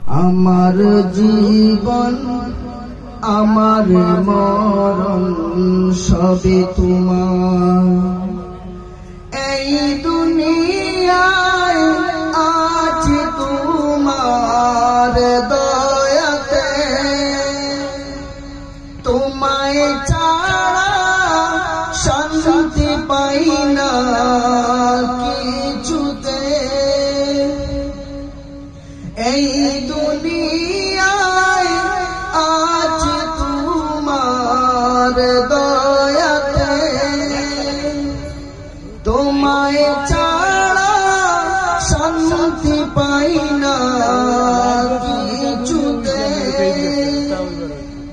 আমার জীবন আমার মরণ সবে তোমার। এই দুনিয়ায় আজ তোমার দয়াতে, তোমায় ছাড়া শান্তি পাই না কিছুতে। এই দুনিয়ায় আজ তোমার দয়াতে, তোমায় ছাড়া শান্তি পাই না কিছুতে।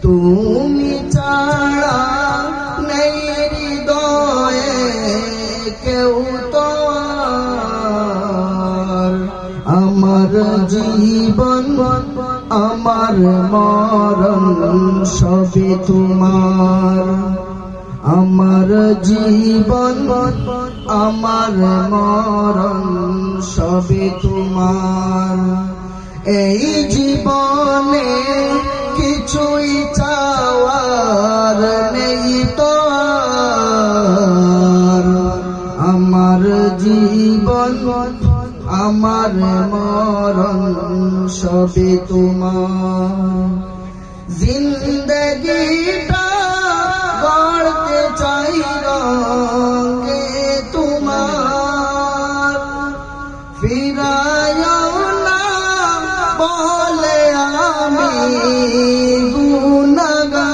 তুমি ছাড়া নেই হৃদয়ে কেউ তো আর। আমার জীবন আমার মরণ সবে তোমার। আমার জীবন আমার মরণ সবে তোমার। এই জীবনে কিছুই চাওয়ার নেই তো আর। আমার জীবন আমার মরণ সবে তোমার। জিন্দগিটা গড়তে চাই রঙে তোমার। ফিরায়ও না বলে আমি গুনাহগার।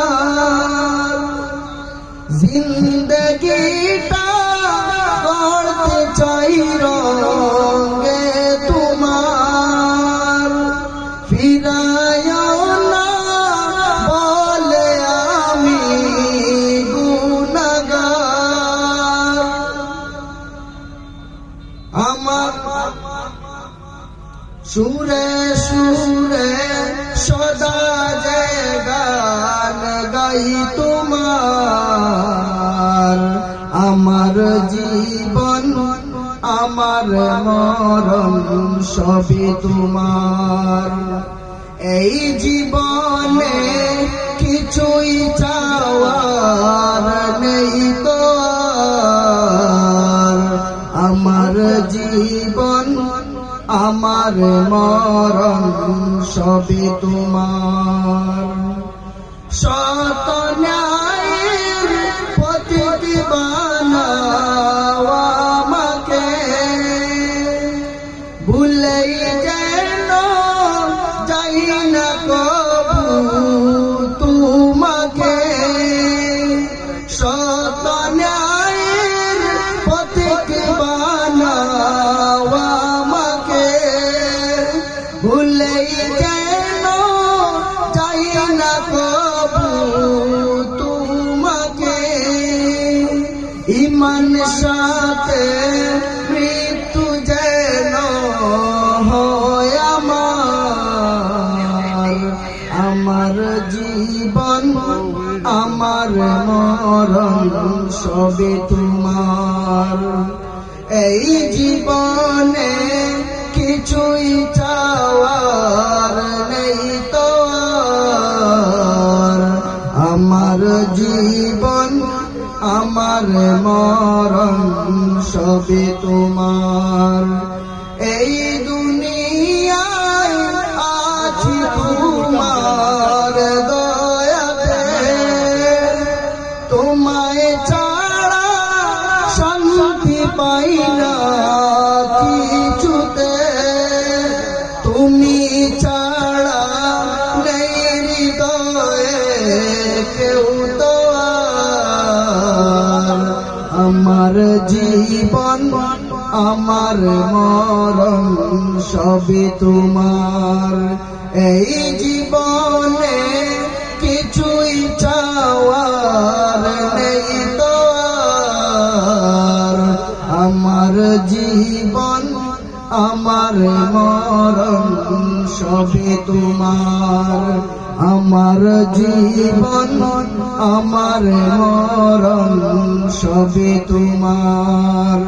জিন্দগিটা গড়তে চাই রঙে তোমার। ফিরায়ও না বলে আমি গুনাহগার। আমার সুরে সুরে সদা যে গান গাই তোমার। আমার জীবন আমার মরণ সবে তোমার। এই জীবনে কিছুই চাওয়ার নেই তো আর। আমার জীবন আমার মরণ সবে তোমার। শত ন্যায়ের পথিক বানাও আমাকে, ভুলে যেন যাই না কবু তোমাকে। শত ন্যায়ের পথিক বানাও আমাকে, ভুলে যেন যাই না কবু তোমাকে। ইমান সাথে মৃত্যু যেন হয় আমার। আমার জীবন আমার মরণ সবে তোমার। এই জীবনে কিছুই চাওয়ার নেই তো আর। আমার জীবন আমার মরণ সবে তোমার। এই দুনিয়ায় আছি তোমার দয়াতে, তোমায় ছাড়া শান্তি পাই না কিছুতে। তুমি ছাড়া নেই হৃদয়ে কেউ তো আর। আমার জীবন আমার মরণ সবে তোমার। এই জীবনে কিছুই চাওয়ার নেই তো আর। আমার জীবন আমার মরণ সবে তোমার। আমার জীবন আমার মরণ সবে তোমার।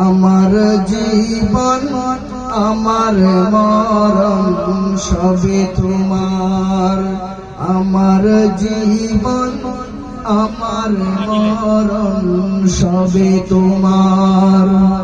আমার জীবন আমার মরণ সবে তোমার। আমার জীবন আমার মরণ সবে তোমার।